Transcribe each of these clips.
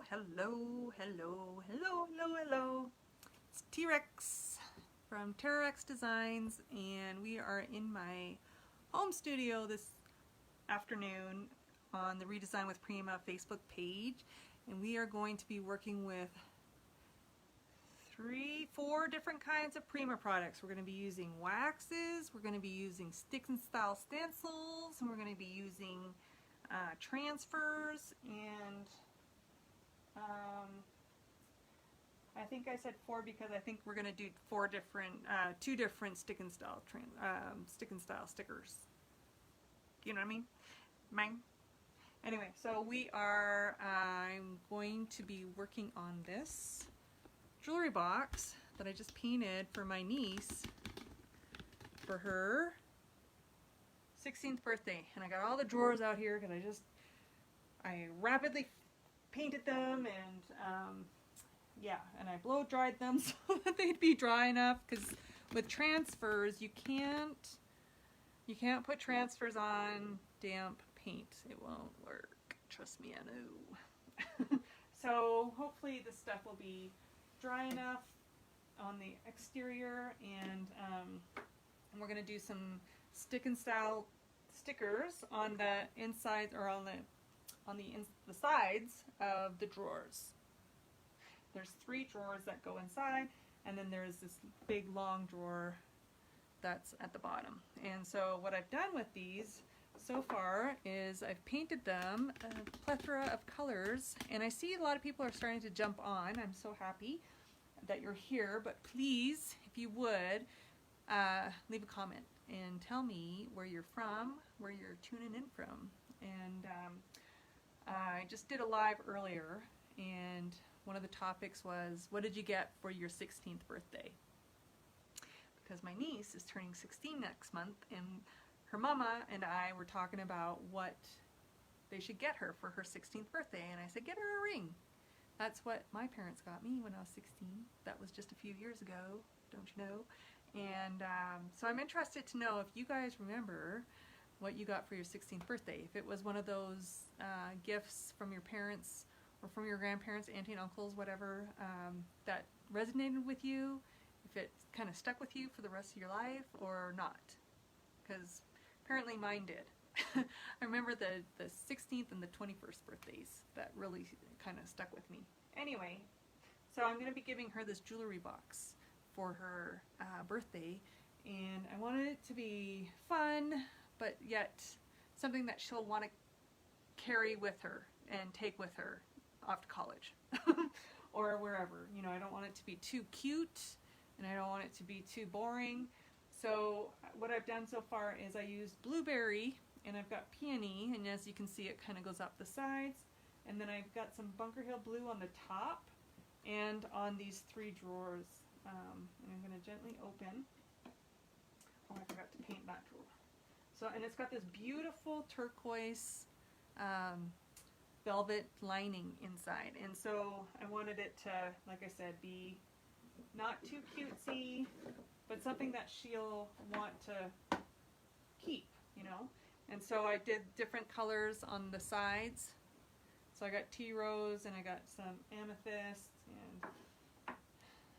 Hello, hello, hello, hello, hello. It's T-Rex from Redesigns, and we are in my home studio this afternoon on the Redesign with Prima Facebook page, and we are going to be working with four different kinds of Prima products. We're going to be using waxes, we're going to be using stick and style stencils, and we're going to be using transfers, and I think I said four because I think we're going to do two different stick and style stickers. You know what I mean? Mine. Anyway, so I'm going to be working on this jewelry box that I just painted for my niece for her 16th birthday, and I got all the drawers out here because I rapidly painted them, and yeah, and I blow dried them so that they'd be dry enough, because with transfers you can't put transfers on damp paint. It won't work, trust me, I know. So hopefully this stuff will be dry enough on the exterior, and we're going to do some stick and style stickers on the insides, or on the sides of the drawers. There's 3 drawers that go inside, and then there's this big long drawer that's at the bottom. And so what I've done with these so far is I've painted them a plethora of colors, and I see a lot of people are starting to jump on. I'm so happy that you're here, but please, if you would, leave a comment and tell me where you're from, where you're tuning in from. And I just did a live earlier, and one of the topics was, what did you get for your 16th birthday? Because my niece is turning 16 next month, and her mama and I were talking about what they should get her for her 16th birthday, and I said, get her a ring. That's what my parents got me when I was 16. That was just a few years ago, don't you know? And so I'm interested to know if you guys remember what you got for your 16th birthday. If it was one of those gifts from your parents or from your grandparents, auntie and uncles, whatever, that resonated with you, if it kind of stuck with you for the rest of your life or not. Because apparently mine did. I remember the 16th and the 21st birthdays that really kind of stuck with me. Anyway, so I'm going to be giving her this jewelry box for her birthday, and I wanted it to be fun, but yet something that she'll want to carry with her and take with her off to college or wherever. You know, I don't want it to be too cute, and I don't want it to be too boring. So what I've done so far is I used blueberry, and I've got peony, and as you can see it kind of goes up the sides, and then I've got some Bunker Hill blue on the top and on these 3 drawers. And I'm going to gently open. Oh, I forgot to paint that drawer. So, and it's got this beautiful turquoise velvet lining inside, and so I wanted it to, like I said, be not too cutesy, but something that she'll want to keep, you know. And so I did different colors on the sides. So I got tea rose, and I got some amethyst, and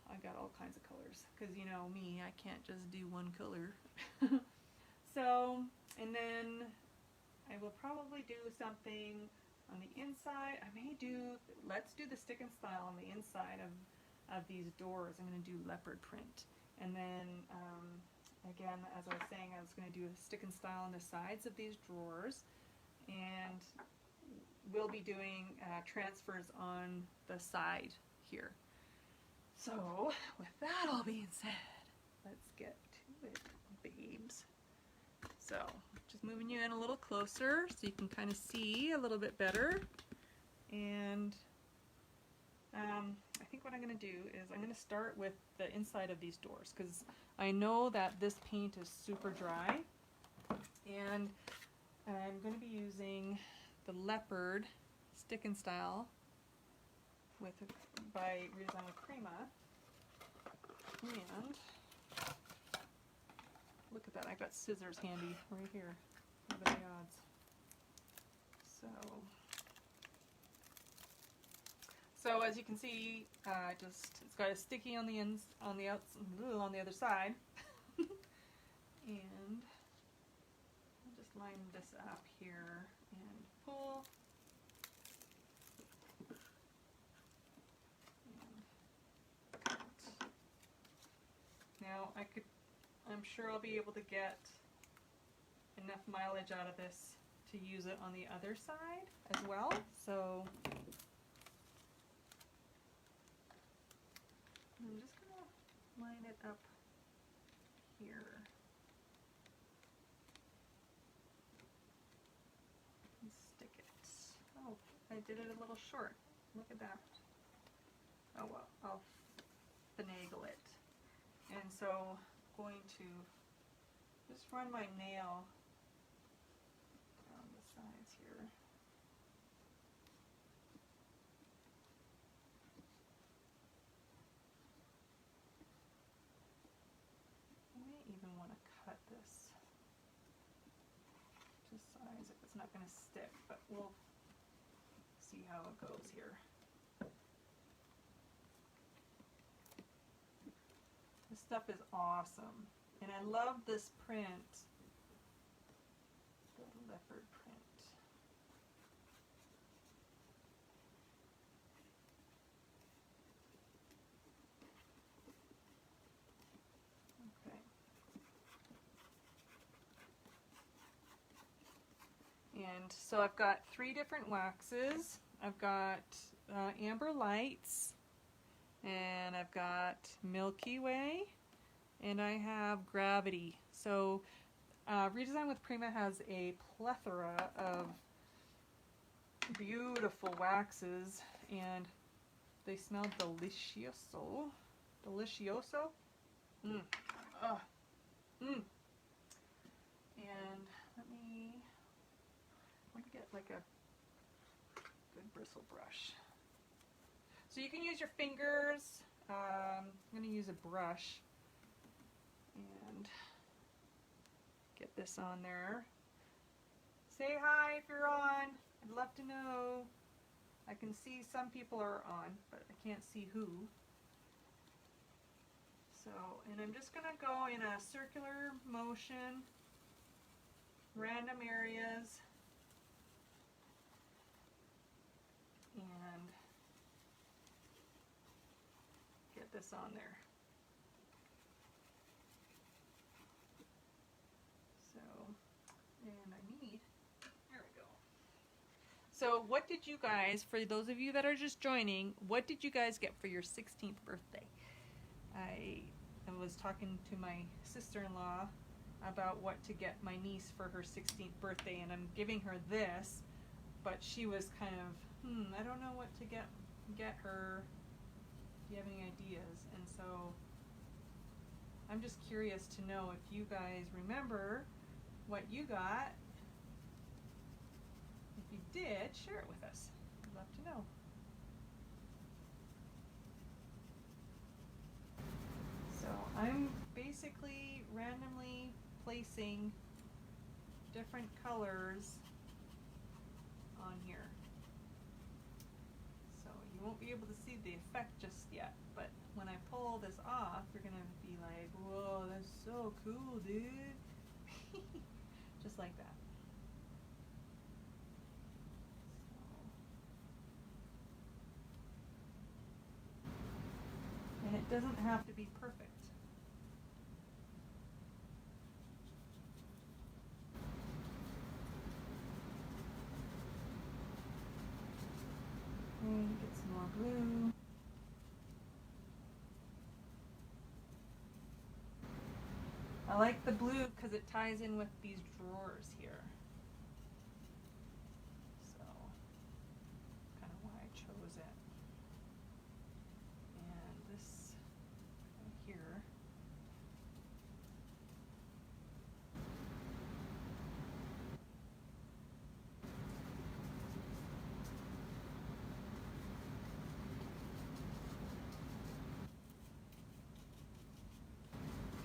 I got all kinds of colors, because you know me, I can't just do one color. So, and then I will probably do something on the inside. Let's do the stick and style on the inside of these doors. I'm going to do leopard print. And then, again, as I was saying, I was going to do a stick and style on the sides of these drawers. And we'll be doing transfers on the side here. So, with that all being said, let's get to it, babes. So, just moving you in a little closer so you can kind of see a little bit better. And I think what I'm going to do is I'm going to start with the inside of these doors, because I know that this paint is super dry. And I'm going to be using the leopard stick and style by Redesign with Prima, and look at that, I've got scissors handy right here. What are the odds? So So as you can see, it's got a sticky on the ends, on the other side, and I'll just line this up here and pull. And now I'm sure I'll be able to get enough mileage out of this to use it on the other side as well. So I'm just going to line it up here and stick it. Oh, I did it a little short. Look at that. Oh well, I'll finagle it. And so I'm going to just run my nail down the sides here. I may even want to cut this to size if it's not going to stick, but we'll see how it goes here. This stuff is awesome, and I love this print, the leopard print. Okay. And so I've got 3 different waxes. I've got Amber Lights, and I've got Milky Way, and I have Gravity. So Redesign with Prima has a plethora of beautiful waxes, and they smell delicioso. Delicioso? Mm. Oh. Mm. And let me get like a good bristle brush. So you can use your fingers. I'm going to use a brush and get this on there. Say hi if you're on. I'd love to know. I can see some people are on, but I can't see who. So, and I'm just going to go in a circular motion, random areas, and get this on there. So, and I need, there we go. So what did you guys, for those of you that are just joining, what did you guys get for your 16th birthday? I was talking to my sister-in-law about what to get my niece for her 16th birthday, and I'm giving her this, but she was kind of, I don't know what to get her. Do you have any ideas? And so I'm just curious to know if you guys remember what you got. If you did, share it with us. I'd love to know. So I'm basically randomly placing different colors on here. So you won't be able to see the effect just yet, but when I pull this off, you're gonna be like, whoa, that's so cool, dude. Just like that. So. And it doesn't have to be perfect. And get some more glue. I like the blue because it ties in with these drawers here. So, kind of why I chose it. And this right here.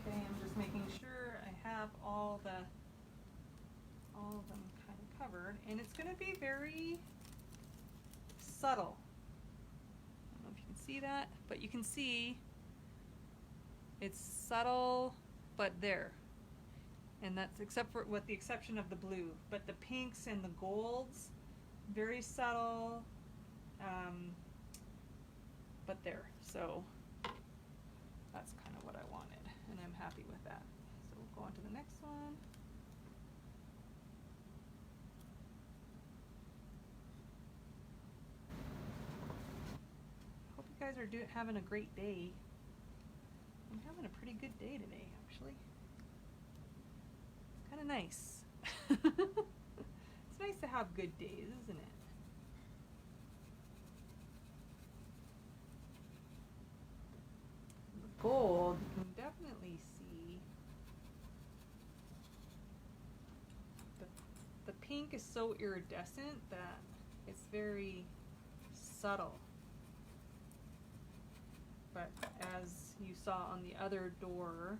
Okay, I'm just making sure I have all of them kind of covered, and it's going to be very subtle. see that? But you can see it's subtle, but there. And that's except for with the exception of the blue. But the pinks and the golds, very subtle, but there. So that's kind of what I wanted, and I'm happy with that. So we'll go on to the next one. Hope you guys are having a great day. I'm having a pretty good day today, actually. It's kind of nice. It's nice to have good days, isn't it? The gold, you can definitely see. The pink is so iridescent that it's very subtle. But as you saw on the other door,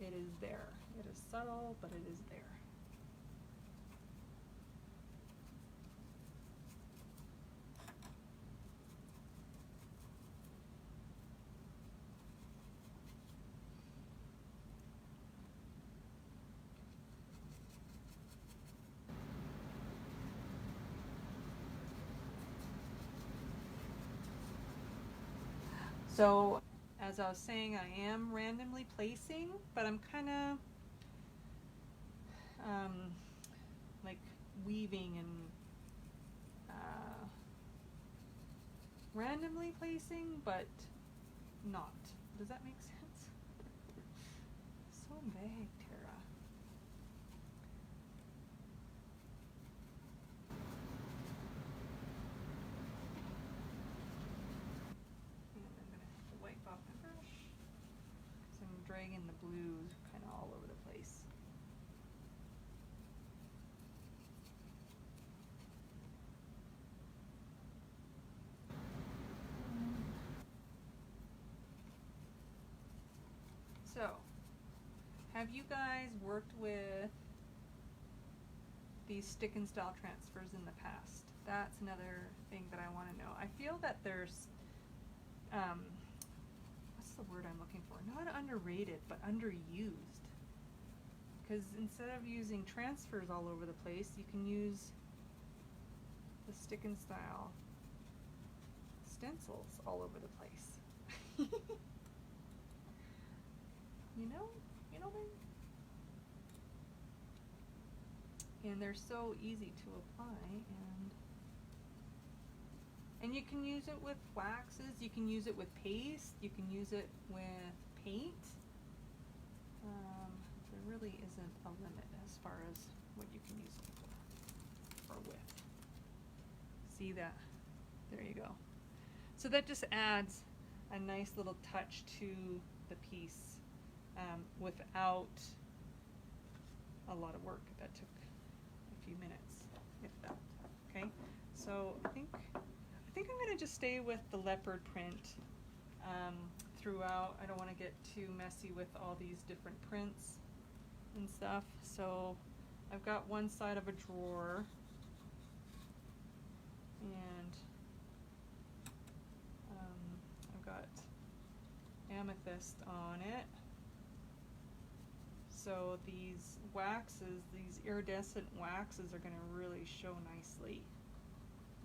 it is there. It is subtle, but it is there. So, as I was saying, I am randomly placing, but I'm kind of like weaving and randomly placing, but not. Does that make sense? So vague, Tara. Off my brush, so I'm dragging the blues kind of all over the place. So, have you guys worked with these stick and style transfers in the past? That's another thing that I want to know. I feel that there's what's the word I'm looking for? Not underrated, but underused. Because instead of using transfers all over the place, you can use the stick and style stencils all over the place. You know what I mean? And they're so easy to apply, and you can use it with waxes, you can use it with paste, you can use it with paint. There really isn't a limit as far as what you can use it for or with. See that? There you go. So that just adds a nice little touch to the piece without a lot of work. That took a few minutes, if that. Okay, so I think I'm going to just stay with the leopard print throughout. I don't want to get too messy with all these different prints and stuff. So I've got one side of a drawer, and I've got amethyst on it. So these waxes, these iridescent waxes, are going to really show nicely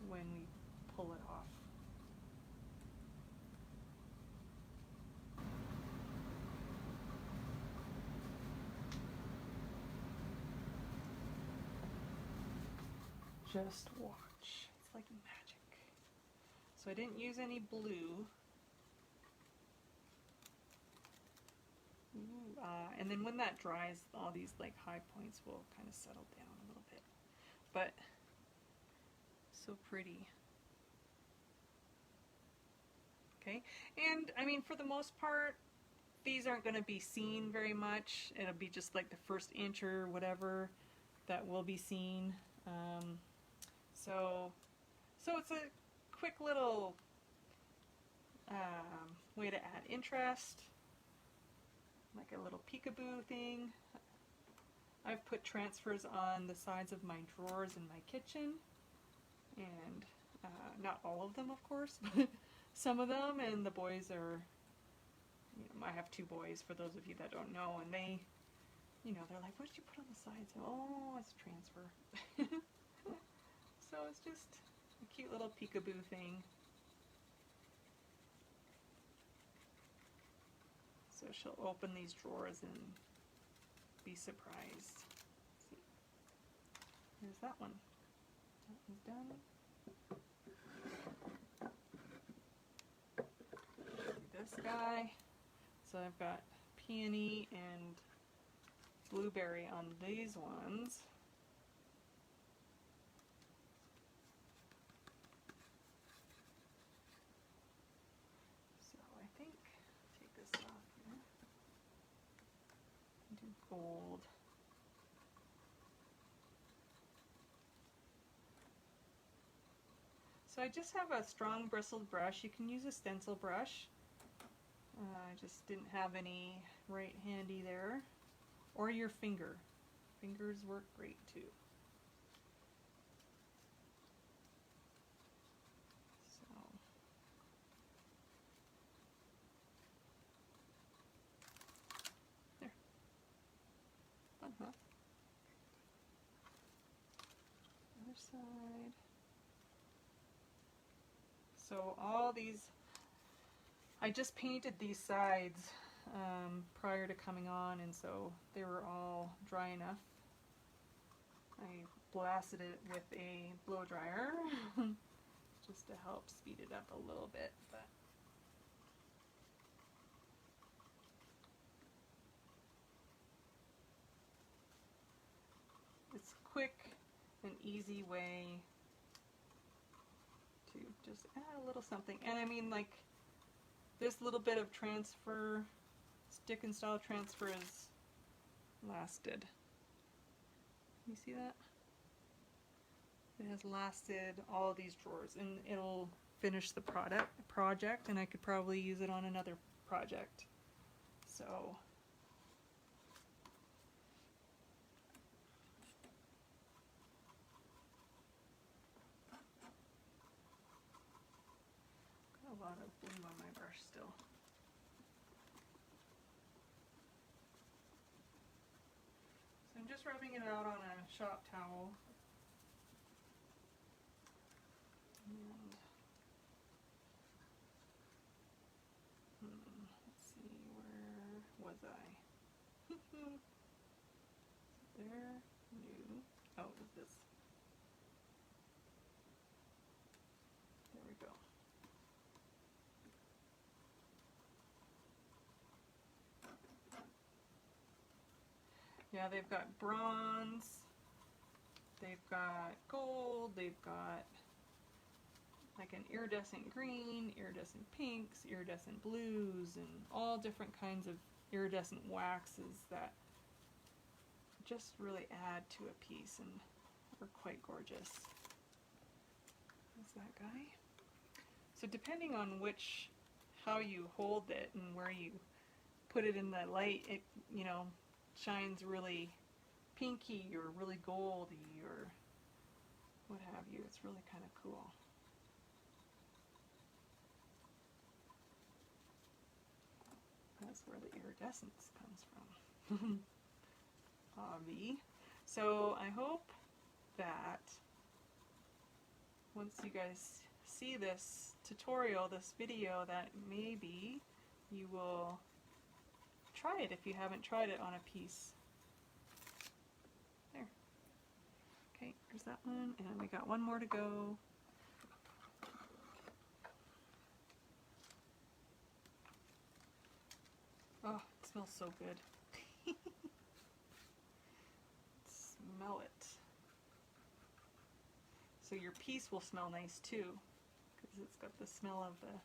when we pull it off. Just watch. It's like magic. So I didn't use any blue. And then when that dries, all these like high points will kind of settle down a little bit. But so pretty. Okay, and I mean, for the most part, these aren't going to be seen very much. It'll be just like the first inch or whatever that will be seen. So it's a quick little way to add interest, like a little peekaboo thing. I've put transfers on the sides of my drawers in my kitchen, and not all of them, of course, but some of them, and the boys are, you know, I have two boys, for those of you that don't know, and they, you know, they're like, what did you put on the sides? Oh, it's transfer. So it's just a cute little peekaboo thing. So she'll open these drawers and be surprised. See, here's that one. That one's done. This guy. So I've got peony and blueberry on these ones. So I think, take this off here. Do gold. So I just have a strong bristled brush. You can use a stencil brush. I just didn't have any right handy there. Or your finger. Fingers work great too. So there. Fun, huh? Other side. So all these, I just painted these sides prior to coming on, and so they were all dry enough. I blasted it with a blow dryer just to help speed it up a little bit. But it's a quick and easy way to just add a little something. And I mean, like, this little bit of transfer, stick and style transfer is lasted. You see that? It has lasted all these drawers, and it'll finish the project, and I could probably use it on another project. So got a lot of bloom on my brush still. So I'm just rubbing it out on a shop towel. And let's see, where was I? There, new. Oh, it was this. There we go. Yeah, they've got bronze, they've got gold, they've got like an iridescent green, iridescent pinks, iridescent blues, and all different kinds of iridescent waxes that just really add to a piece and are quite gorgeous. Is that guy? So depending on how you hold it and where you put it in the light, it, you know, shines really pinky or really goldy or what have you. It's really kind of cool. That's where the iridescence comes from. Hobby. So I hope that once you guys see this tutorial, this video, that maybe you will try it if you haven't tried it on a piece. There. Okay, there's that one, and we got one more to go. Oh, it smells so good. Smell it. So your piece will smell nice too, because it's got the smell of the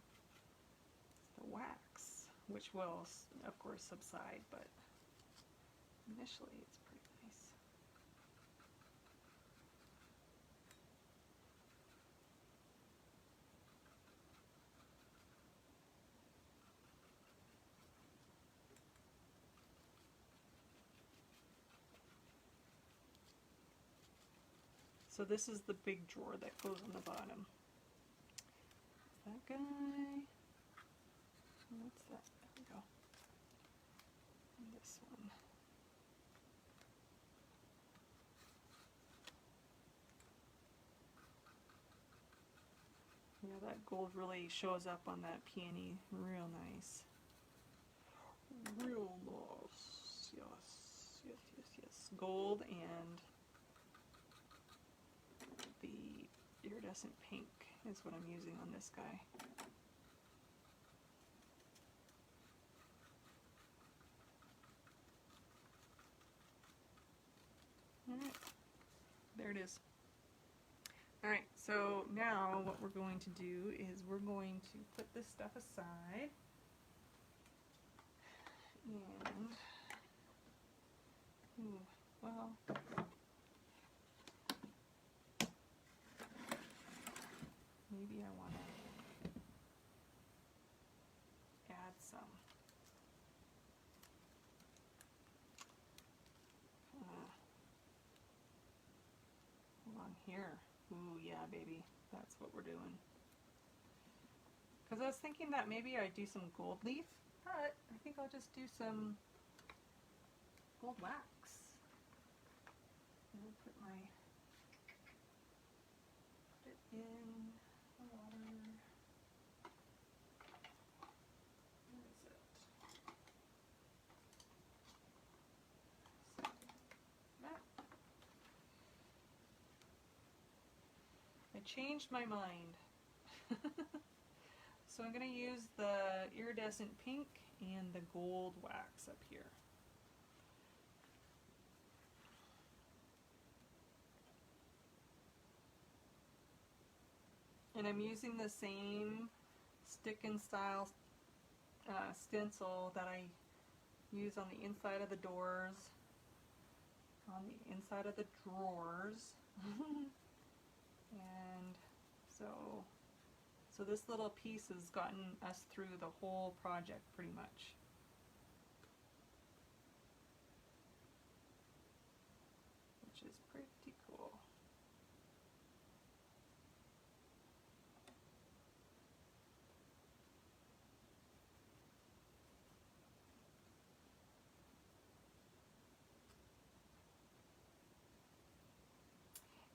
wax, which will, of course, subside, but initially it's pretty nice. So this is the big drawer that goes on the bottom. that guy. What's that? There we go. And this one. Yeah, that gold really shows up on that peony. Real nice. Real nice. Yes, yes, yes, yes. Gold and the iridescent pink is what I'm using on this guy. Alright, there it is. Alright, so now what we're going to do is we're going to put this stuff aside. And, ooh, well, maybe I want to add some along here. Ooh, yeah, baby, that's what we're doing. Because I was thinking that maybe I'd do some gold leaf, but I think I'll just do some gold wax. And I'll put it in the water. Where is it? Ah. I changed my mind. So I'm going to use the iridescent pink and the gold wax up here. And I'm using the same stick and style stencil that I use on the inside of the doors, on the inside of the drawers. And so this little piece has gotten us through the whole project pretty much. Which is pretty cool.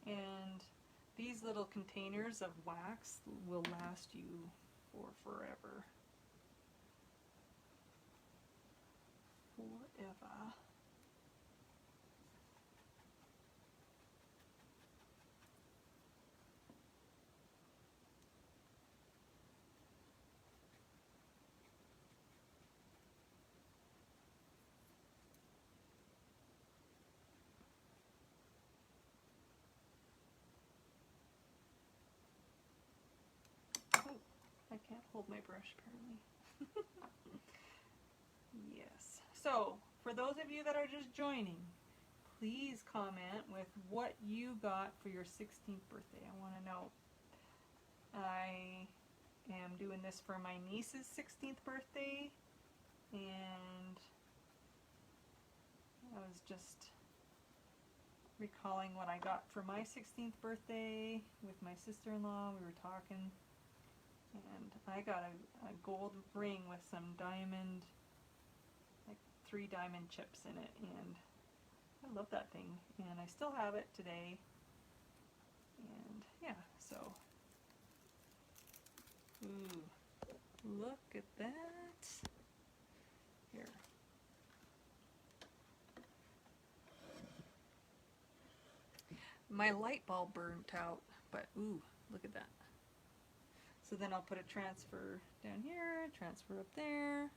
And these little containers of wax will last you for forever. Forever. I can't hold my brush apparently. Yes. So, for those of you that are just joining, please comment with what you got for your 16th birthday. I want to know. I am doing this for my niece's 16th birthday, and I was just recalling what I got for my 16th birthday with my sister-in-law. We were talking. And I got a gold ring with some diamond, like 3 diamond chips in it, and I love that thing, and I still have it today, and yeah, so, ooh, look at that, here. My light bulb burnt out, but ooh, look at that. So then I'll put a transfer down here, transfer up there.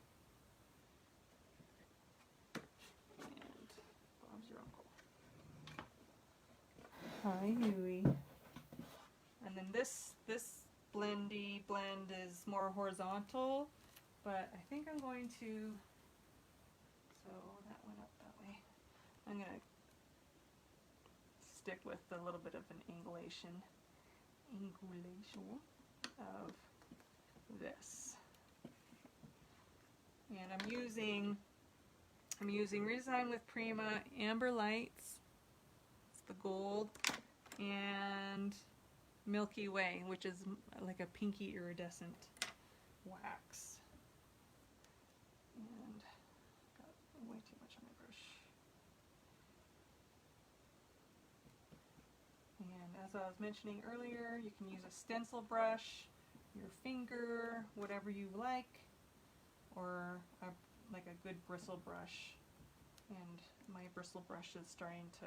And Bob's your uncle. Hi, Huey. And then this blendy blend is more horizontal, but I think I'm going to, so that went up that way. I'm going to stick with a little bit of an angulation of this, and I'm using Redesign with Prima Amber Lights, it's the gold, and Milky Way, which is like a pinky iridescent wax. And got way too much on my brush. And as I was mentioning earlier, you can use a stencil brush, your finger, whatever you like, or like a good bristle brush. And my bristle brush is starting to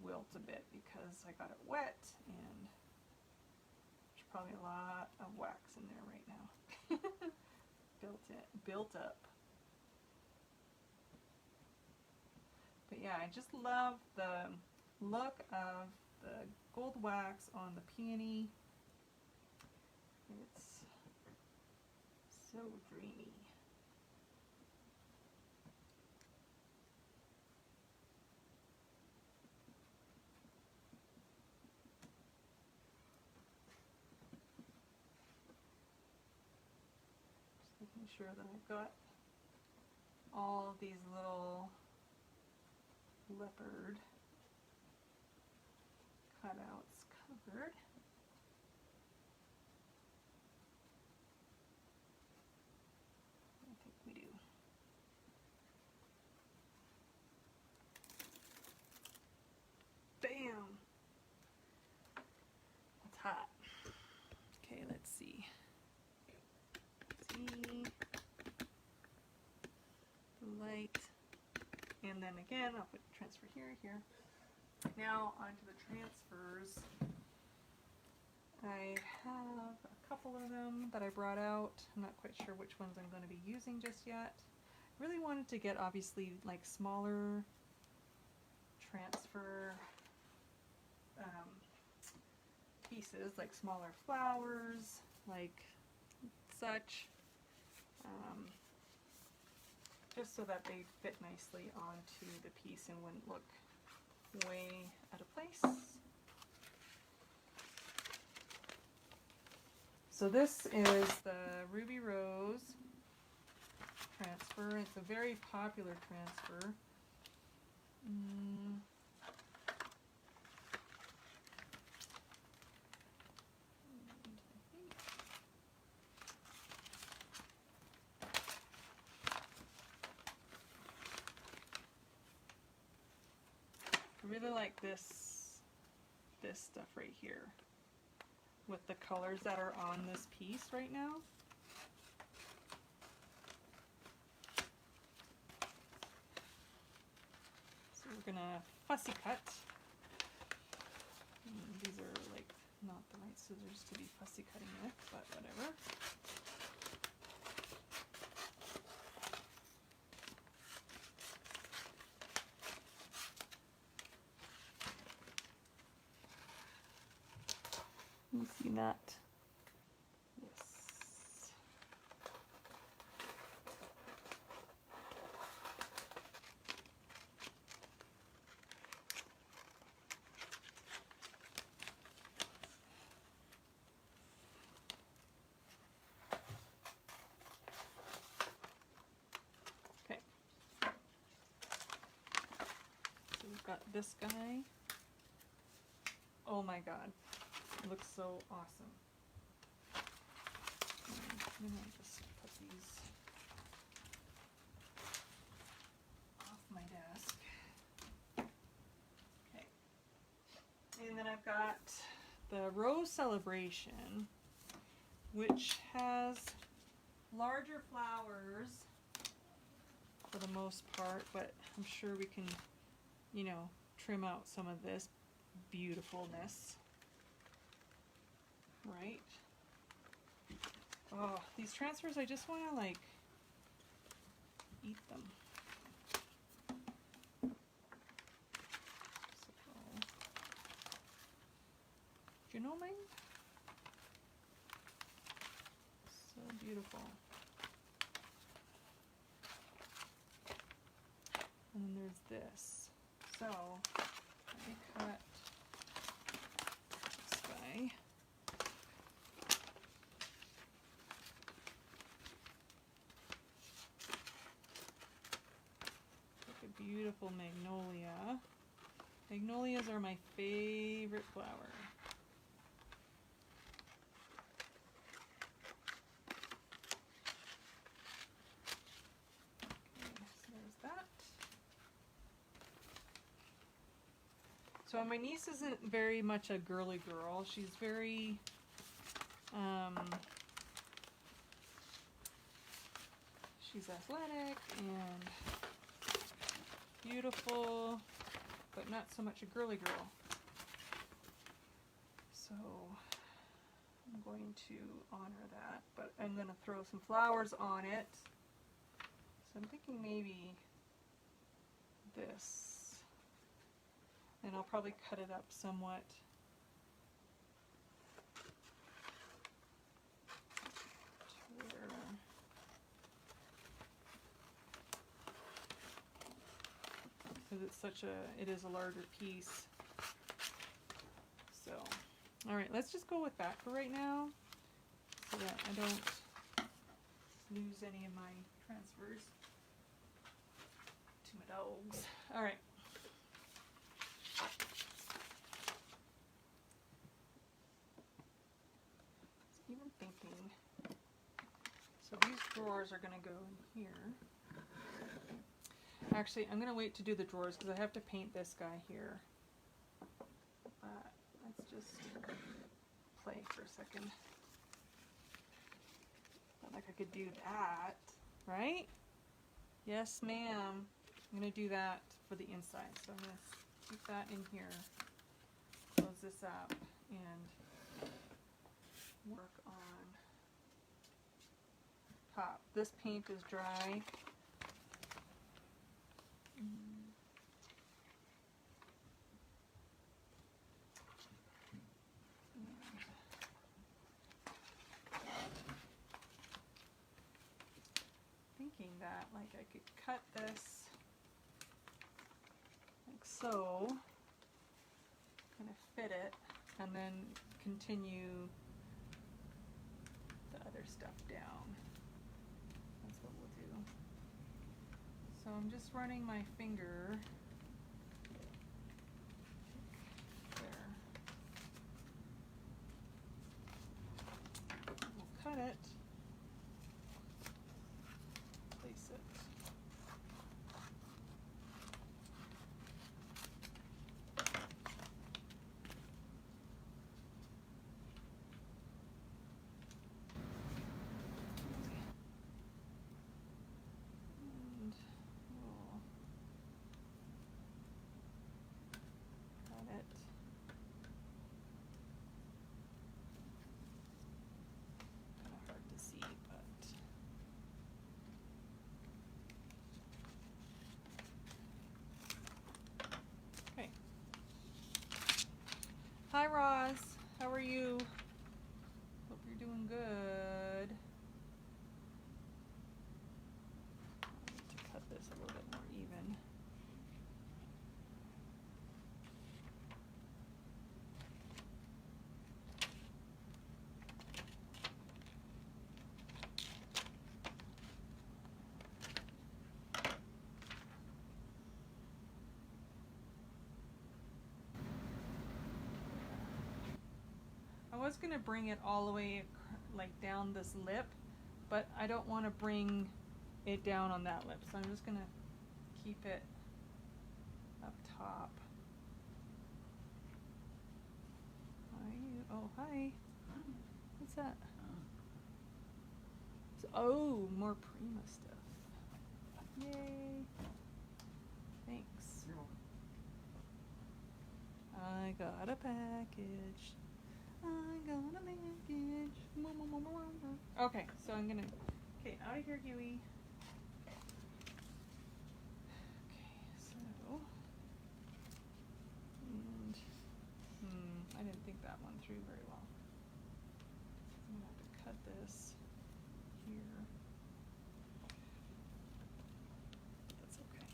wilt a bit because I got it wet, and there's probably a lot of wax in there right now. built up. But yeah, I just love the look of the gold wax on the peony. It's so dreamy. Just making sure that I've got all of these little leopard cutouts covered. I think we do. Bam! It's hot. Okay, let's see. See the light. And then again, I'll put transfer here. Now onto the transfers. I have a couple of them that I brought out. I'm not quite sure which ones I'm going to be using just yet. Really wanted to get obviously like smaller transfer pieces, like smaller flowers, like such. Just so that they fit nicely onto the piece and wouldn't look way out of place. So this is the Ruby Rose transfer. It's a very popular transfer. I really like this stuff right here with the colors that are on this piece right now. So we're gonna fussy cut. These are like not the right scissors to be fussy cutting with, but whatever. You see that? Yes. Okay. So we've got this guy. Oh my god. It looks so awesome. I'm gonna just put these off my desk. Okay. And then I've got the Rose Celebration, which has larger flowers for the most part, but I'm sure we can, you know, trim out some of this beautifulness. Right? Oh, these transfers, I just want to like eat them. Do you know mine? So beautiful. And then there's this. So let me cut this guy. Beautiful magnolia. Magnolias are my favorite flower. So my niece isn't very much a girly girl. She's very, she's athletic and beautiful, but not so much a girly girl. So I'm going to honor that, but I'm going to throw some flowers on it. So I'm thinking maybe this, and I'll probably cut it up somewhat. Because it's such a, it is a larger piece. So, all right, let's just go with that for right now, so that I don't lose any of my transfers to my dogs. All right. Even thinking, so these drawers are going to go in here. Actually, I'm going to wait to do the drawers because I have to paint this guy here. But let's just play for a second. Not like I could do that, right? Yes, ma'am. I'm going to do that for the inside. So I'm going to keep that in here, close this up, and work on top. This paint is dry. Thinking that like I could cut this like so, kind of fit it, and then continue the other stuff down. That's what we'll do. So I'm just running my finger there. We'll cut it, place it. Hi Roz, how are you? Hope you're doing good. I need to cut this a little bit more even. I was going to bring it all the way like down this lip, but I don't want to bring it down on that lip, so I'm just going to keep it up top. Oh, hi. What's that? Oh, more Prima stuff. Yay. Thanks. I got a package. I got a package. Okay, so I'm gonna. Okay, out of here, Huey. Okay, so. And. I didn't think that one through very well. I'm gonna have to cut this here. That's okay.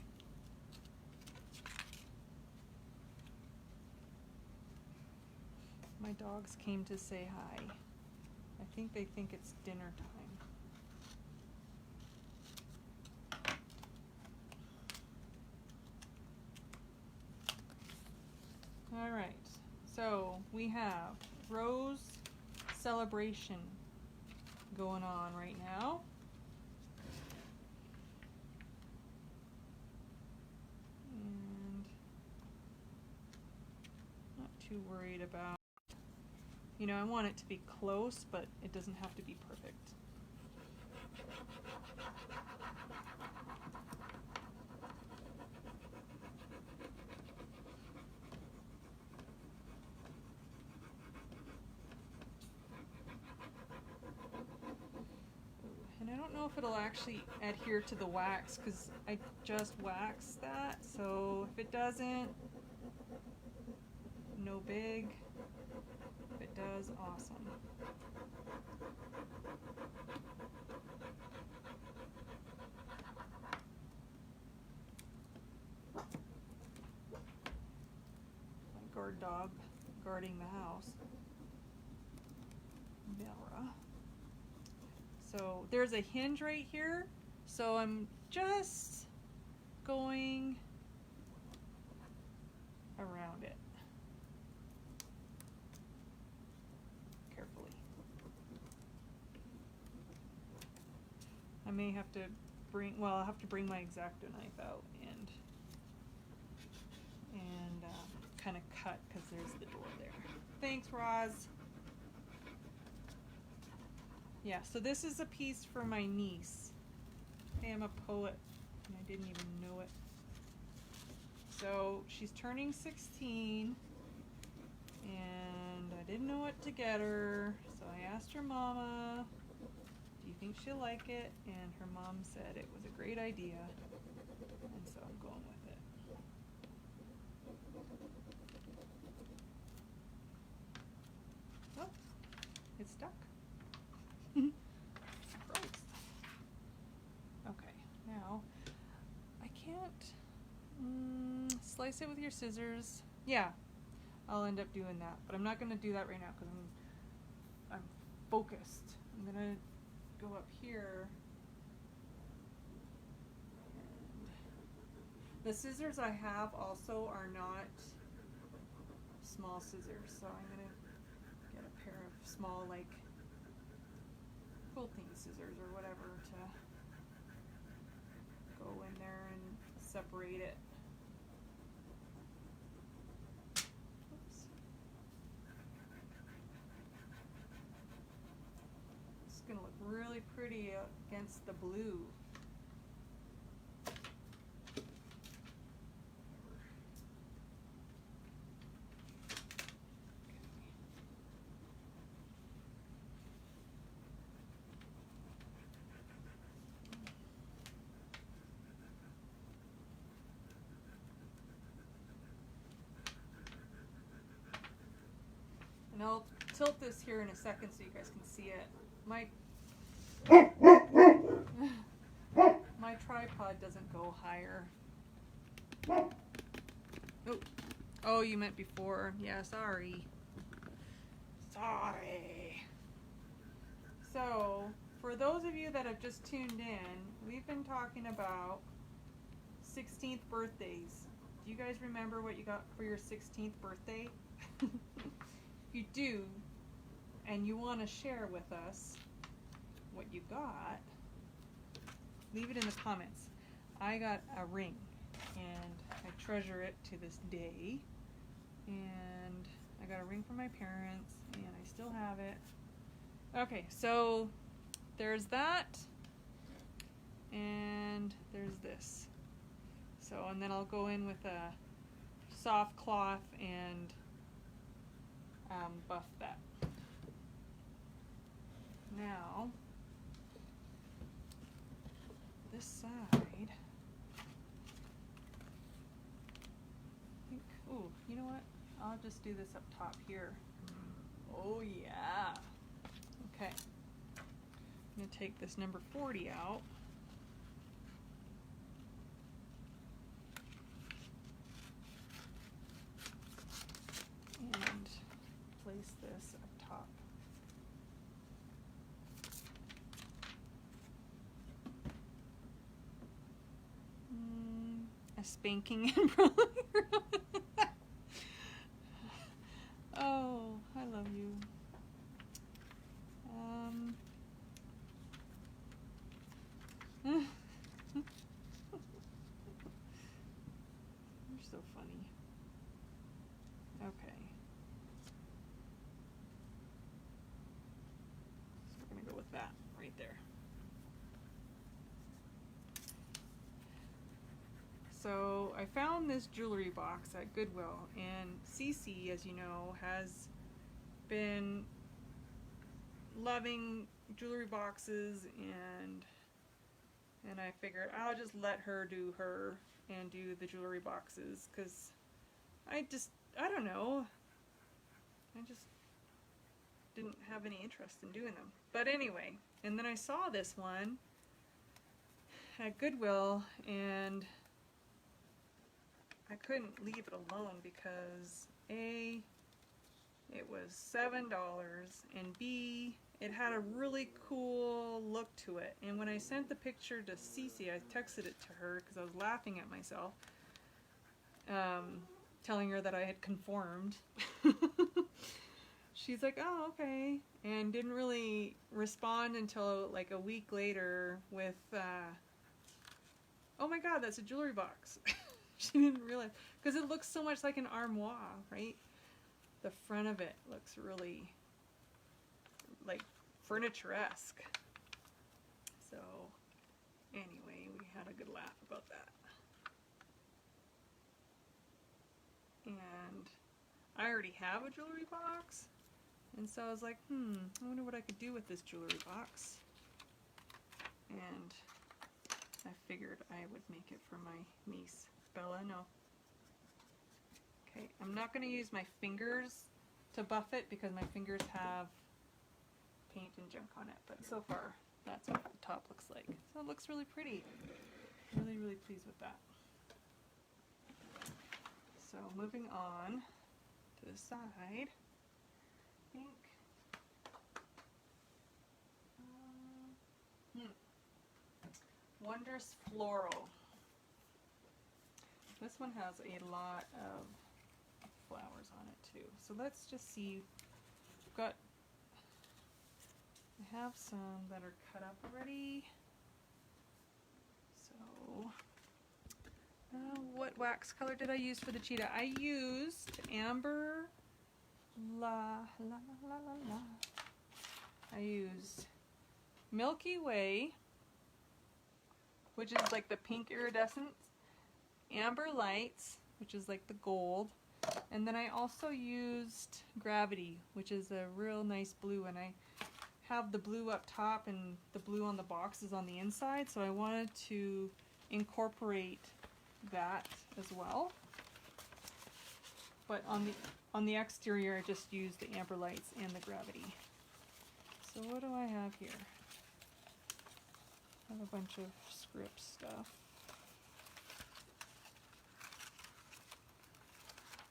My dogs came to say hi. I think they think it's dinner time. All right, so we have Rose Celebration going on right now. And too worried about, you know, I want it to be close, but it doesn't have to be perfect. And I don't know if it'll actually adhere to the wax because I just waxed that, so if it doesn't, no big. If it does, awesome. My guard dog guarding the house. Bella. So there's a hinge right here, so I'm just going around it carefully. I may have to bring, well, I'll have to bring my X-Acto knife out and kind of cut because there's the door there. Thanks, Roz. Yeah, so this is a piece for my niece. Hey, I'm a poet and I didn't even know it. So she's turning 16 and I didn't know what to get her, so I asked her mama, do you think she'll like it? And her mom said it was a great idea, and so I'm going with it. Oh, it's stuck. Surprised. Okay, now I can't slice it with your scissors. Yeah, I'll end up doing that, but I'm not going to do that right now because I'm focused. I'm going to go up here. And the scissors I have also are not small scissors, so I'm going to get a pair of small, like, quilting scissors or whatever to go in there and separate it. Oops. It's going to look really pretty against the blue. And I'll tilt this here in a second so you guys can see it. My tripod doesn't go higher. Oh, you meant before. Yeah, sorry. Sorry. So, for those of you that have just tuned in, we've been talking about 16th birthdays. Do you guys remember what you got for your 16th birthday? If you do, and you want to share with us what you got, leave it in the comments. I got a ring, and I treasure it to this day. And I got a ring from my parents, and I still have it. Okay, so there's that, and there's this. So, and then I'll go in with a soft cloth and buff that. Now, this side, I think, ooh, you know what? I'll just do this up top here. Oh yeah. Okay. I'm going to take this number 40 out. And place this up top. A spanking and probably. Oh, I love you. You're so funny. Okay. that right there. So I found this jewelry box at Goodwill, and Cece, as you know, has been loving jewelry boxes, and I figured I'll just let her do her and do the jewelry boxes, because I don't know, I just didn't have any interest in doing them. But anyway, and then I saw this one at Goodwill, and I couldn't leave it alone because A, it was $7, and B, it had a really cool look to it. And when I sent the picture to Cece, I texted it to her because I was laughing at myself, telling her that I had conformed. She's like, oh, okay, and didn't really respond until like a week later with, oh my god, that's a jewelry box. She didn't realize, because it looks so much like an armoire, right? The front of it looks really like furniture-esque. So anyway, we had a good laugh about that. And I already have a jewelry box, and so I was like, I wonder what I could do with this jewelry box. And I figured I would make it for my niece, Bella. No. Okay, I'm not going to use my fingers to buff it because my fingers have paint and junk on it, but so far that's what the top looks like. So it looks really pretty. Really, really pleased with that. So moving on to the side, pink. Wondrous Floral. This one has a lot of flowers on it too. So let's just see. I have some that are cut up already. So, what wax color did I use for the cheetah? I used Amber I used Milky Way, which is like the pink iridescent, Amber Lights, which is like the gold, and then I also used Gravity, which is a real nice blue, and I have the blue up top and the blue on the boxes on the inside, so I wanted to incorporate that as well. But on the exterior, I just used the Amber Lights and the Gravity. So what do I have here? I have a bunch of script stuff.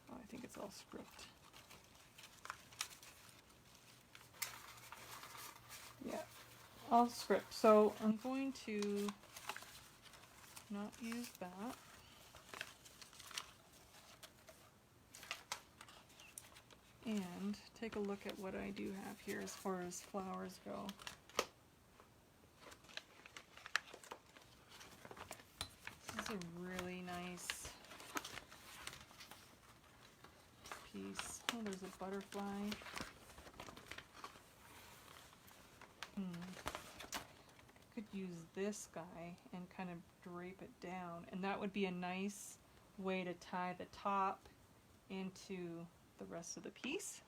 Oh, I think it's all script. Yeah, all script. So I'm going to not use that. And take a look at what I do have here as far as flowers go. This is a really nice piece. Oh, there's a butterfly. Could use this guy and kind of drape it down, and that would be a nice way to tie the top into the rest of the piece.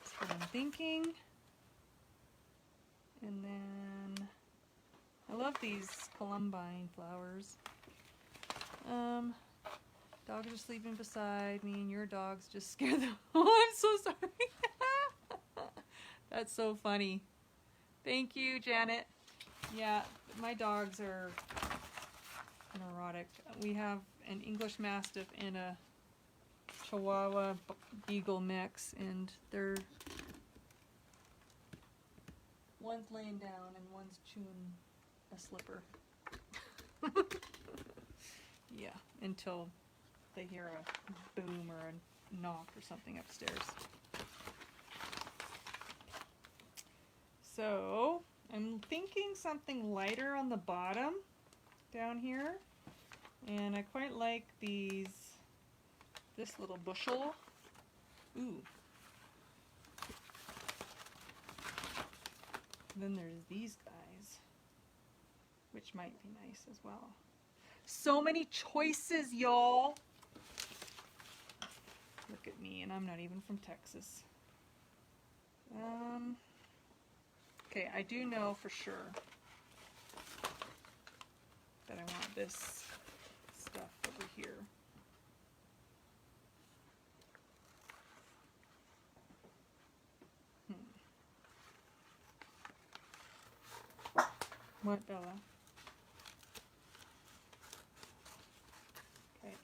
That's what I'm thinking. And then I love these columbine flowers. Dogs are sleeping beside me and your dogs just scared them. Oh, I'm so sorry. That's so funny. Thank you, Janet. Yeah, my dogs are neurotic. We have an English Mastiff and a Chihuahua Beagle mix, and they're one's laying down and one's chewing a slipper. Yeah, until they hear a boom or a knock or something upstairs. So I'm thinking something lighter on the bottom down here, and I quite like this little bushel. Ooh. Then there's these guys, which might be nice as well. So many choices, y'all. Look at me, and I'm not even from Texas. Okay, I do know for sure that I want this stuff over here. What, Bella? Okay.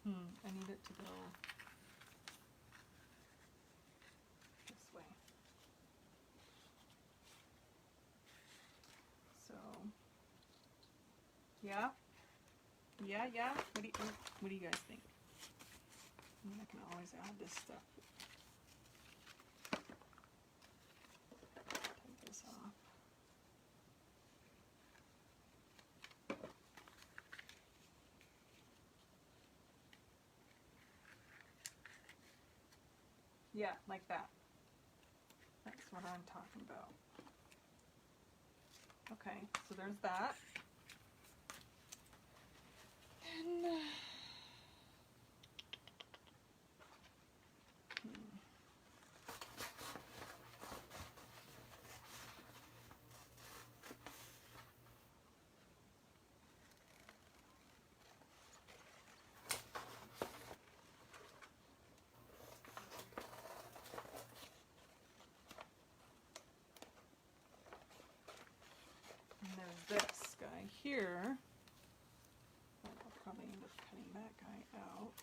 I need it to go this way. So, yeah? Yeah? What do you guys think? I mean, I can always add this stuff. Take this off. Yeah, like that. That's what I'm talking about. Okay, so there's that. And there's this guy here. I'll probably end up cutting that guy out.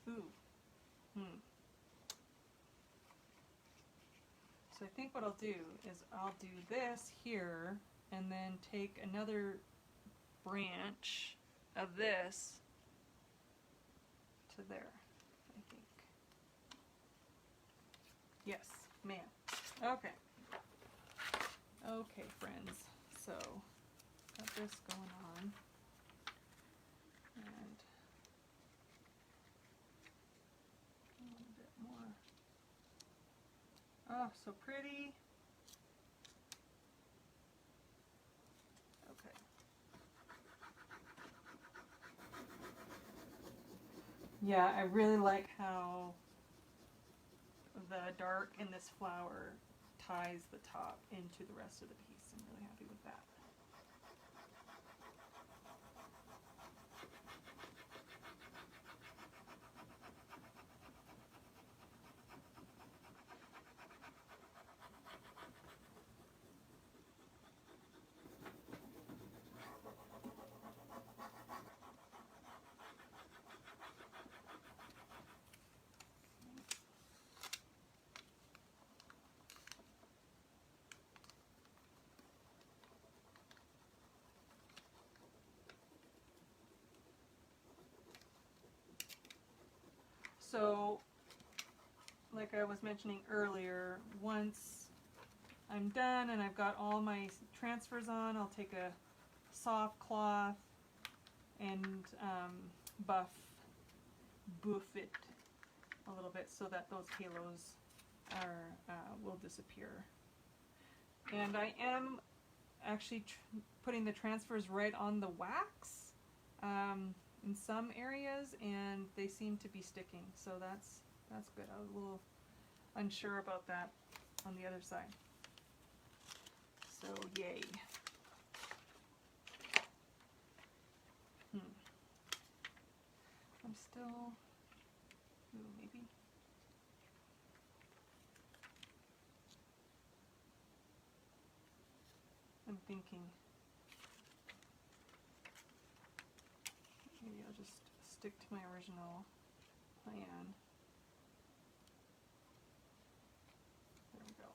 Ooh. So I think what I'll do is I'll do this here and then take another branch of this to there, I think. Yes, ma'am. Okay. Okay, friends. So, got this going on. And a little bit more. Oh, so pretty. Okay. Yeah, I really like how the dark in this flower ties the top into the rest of the piece. I'm really happy with that. So, like I was mentioning earlier, once I'm done and I've got all my transfers on, I'll take a soft cloth and buff it a little bit so that those halos will disappear. And I am actually putting the transfers right on the wax in some areas, and they seem to be sticking, so that's good. I was a little unsure about that on the other side. So yay. I'm still, maybe. I'm thinking maybe I'll just stick to my original plan. There we go.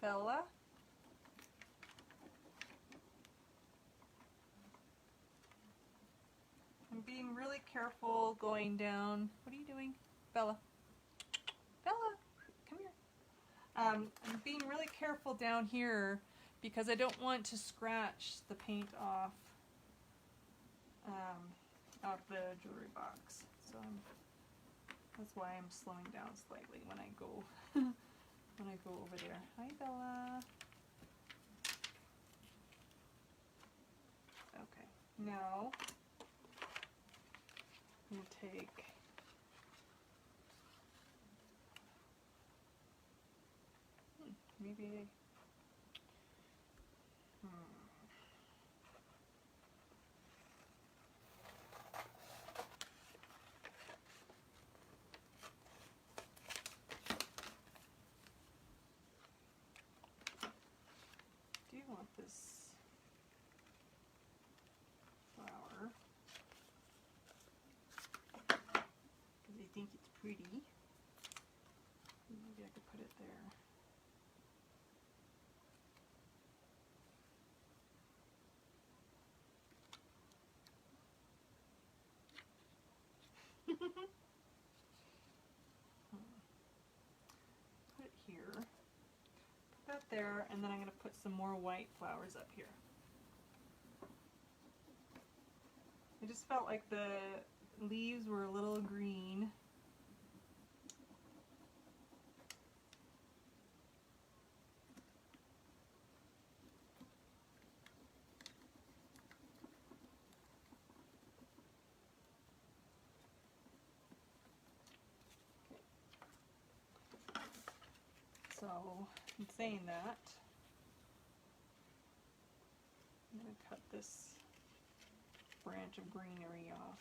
Bella. I'm being really careful going down. What are you doing? Bella. Bella, come here. I'm being really careful down here because I don't want to scratch the paint off the jewelry box. So that's why I'm slowing down slightly when I go over there. Hi, Bella. Okay, now I'm going to take maybe do you want this flower because I think it's pretty. Maybe I could put it there. Put it here. Put that there, and then I'm going to put some more white flowers up here. I just felt like the leaves were a little green. So, in saying that, I'm going to cut this branch of greenery off.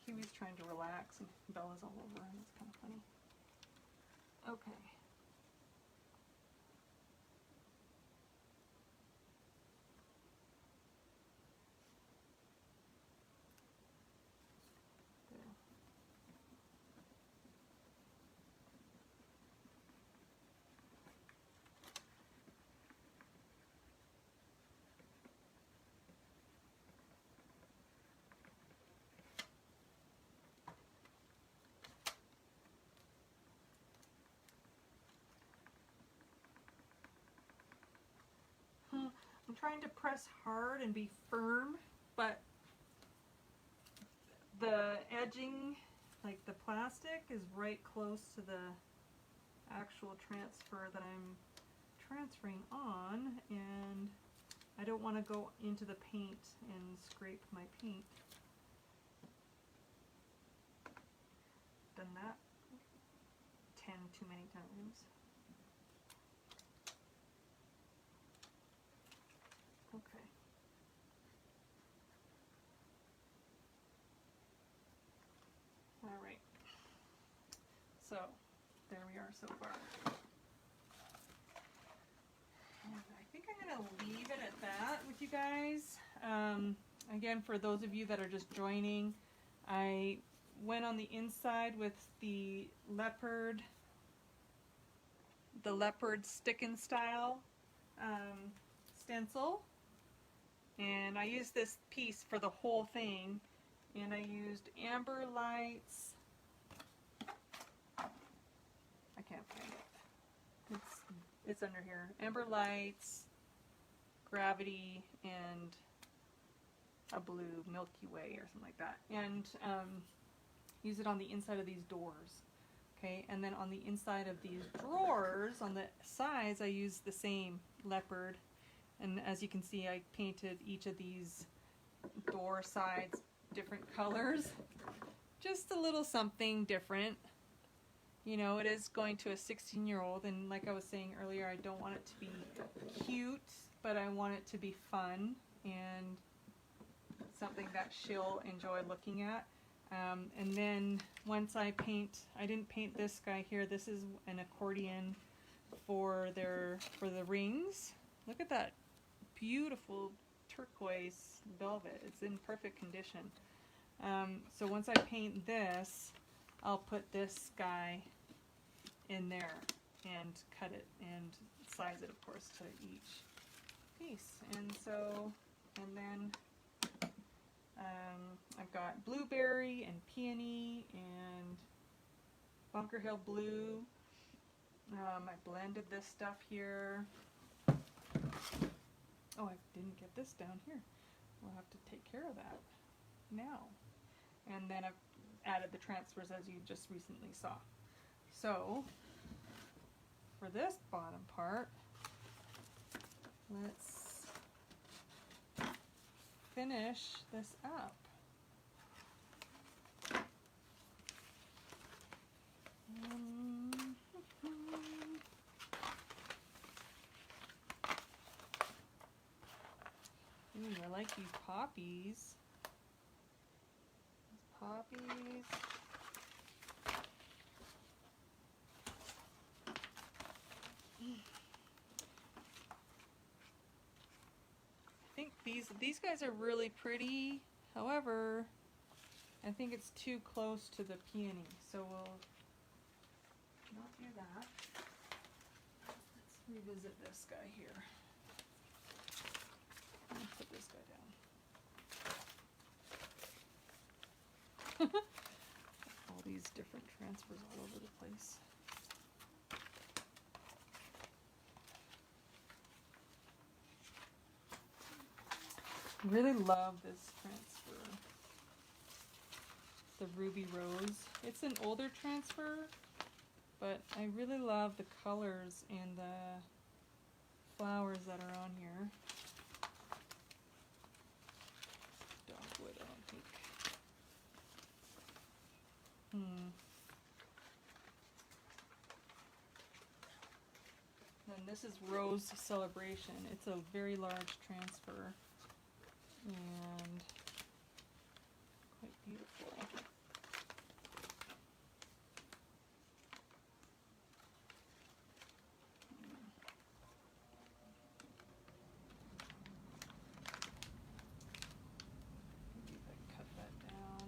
Kiwi's trying to relax and Bella's all over and it's kind of funny. Okay. I'm trying to press hard and be firm, but the edging, like the plastic, is right close to the actual transfer that I'm transferring on, and I don't want to go into the paint and scrape my paint. Done that 10 too many times. Okay. All right. So, there we are so far. And I think I'm going to leave it at that with you guys. Again, for those of you that are just joining, I went on the inside with the leopard stick and style stencil. And I used this piece for the whole thing, and I used amber lights. I can't find it. It's under here. Amber lights, gravity, and a blue Milky Way or something like that. And use it on the inside of these doors. Okay, and then on the inside of these drawers, on the sides, I used the same leopard. And as you can see, I painted each of these door sides different colors. Just a little something different. You know, it is going to a 16-year-old, and like I was saying earlier, I don't want it to be cute, but I want it to be fun and something that she'll enjoy looking at. And then once I didn't paint this guy here. This is an accordion for the rings. Look at that beautiful turquoise velvet. It's in perfect condition. So once I paint this, I'll put this guy in there and cut it and size it, of course, to each piece. And so, and then I've got blueberry and peony and Bunker Hill blue. I blended this stuff here. Oh, I didn't get this down here. We'll have to take care of that now. And then I've added the transfers as you just recently saw. So, for this bottom part, let's finish this up. Ooh, I like these poppies. Poppies. I think these guys are really pretty. However, I think it's too close to the peony, so we'll not do that. Let's revisit this guy here. I'm gonna put this guy down. All these different transfers all over the place. I really love this transfer. The Ruby Rose. It's an older transfer, but I really love the colors and the flowers that are on here. Dogwood, I don't think. And this is Rose Celebration. It's a very large transfer and quite beautiful. Maybe if I cut that down.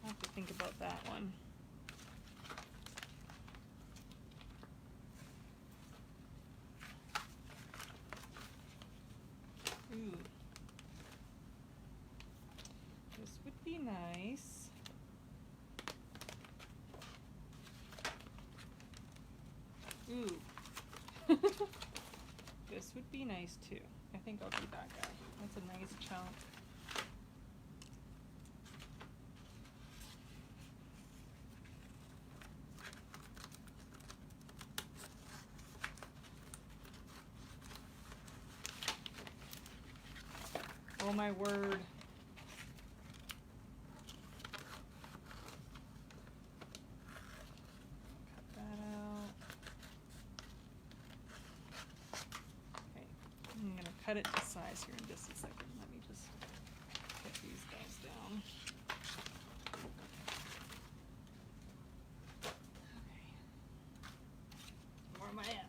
I have to think about that one. Ooh. This would be nice. Ooh. This would be nice too. I think I'll do that guy. That's a nice chunk. Oh my word. Cut that out. Okay, I'm going to cut it to size here in just a second. Let me just get these guys down. Okay. Where am I at?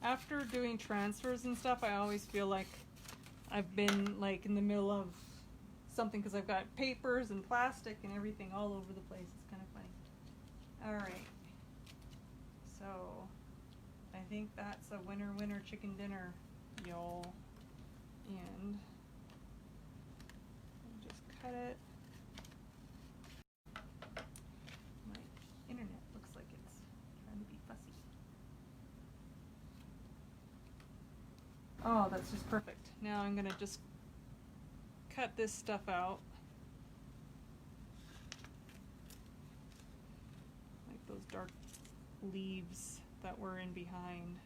After doing transfers and stuff, I always feel like I've been like in the middle of something because I've got papers and plastic and everything all over the place. It's kind of funny. Alright, so I think that's a winner winner chicken dinner, y'all. And just cut it. My internet looks like it's trying to be fussy. Oh, that's just perfect. Now I'm going to just cut this stuff out. Like those dark leaves that were in behind.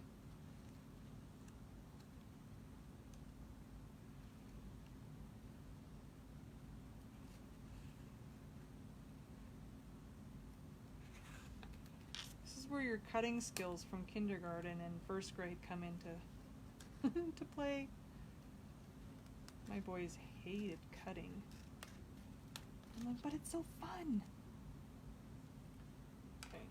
This is where your cutting skills from kindergarten and first grade come into to play. My boys hated cutting. I'm like, but it's so fun. Okay.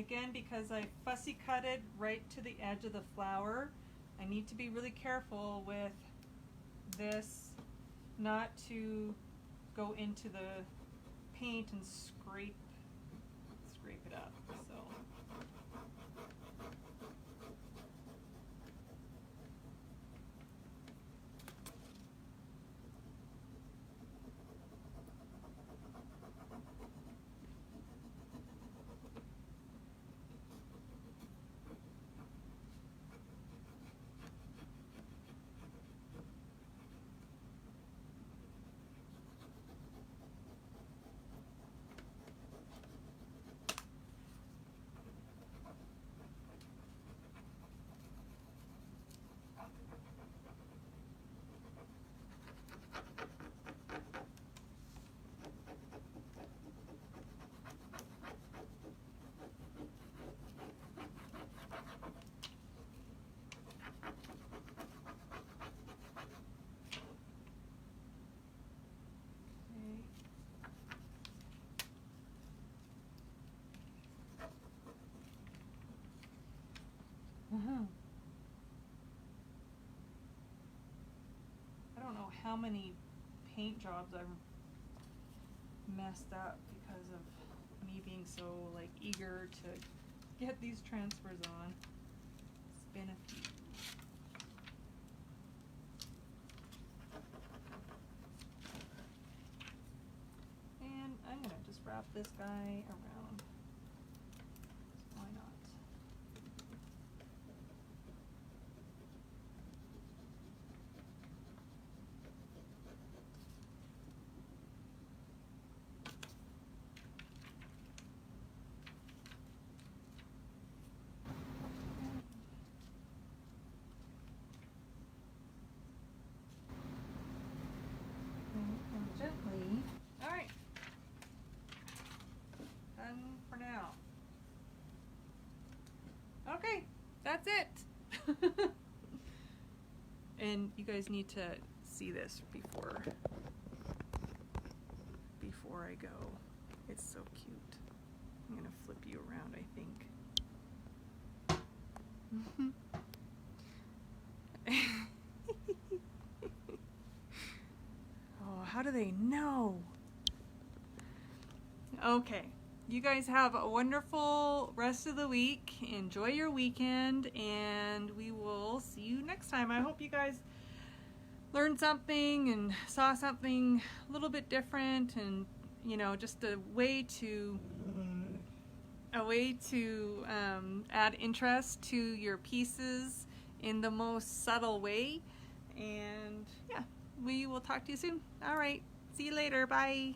again, because I fussy cut it right to the edge of the flower, I need to be really careful with this not to go into the paint and scrape it up. So I don't know how many paint jobs I've messed up because of me being so like eager to get these transfers on. It's been a few. And I'm gonna just wrap this guy around. Why not? And gently. All right. Done for now. Okay, that's it. And you guys need to see this before I go. It's so cute. I'm gonna flip you around, I think. Oh, how do they know? Okay. You guys have a wonderful rest of the week. Enjoy your weekend, and we will see you next time. I hope you guys learned something and saw something a little bit different, and you know, just a way to add interest to your pieces in the most subtle way. And yeah, we will talk to you soon. All right, see you later. Bye.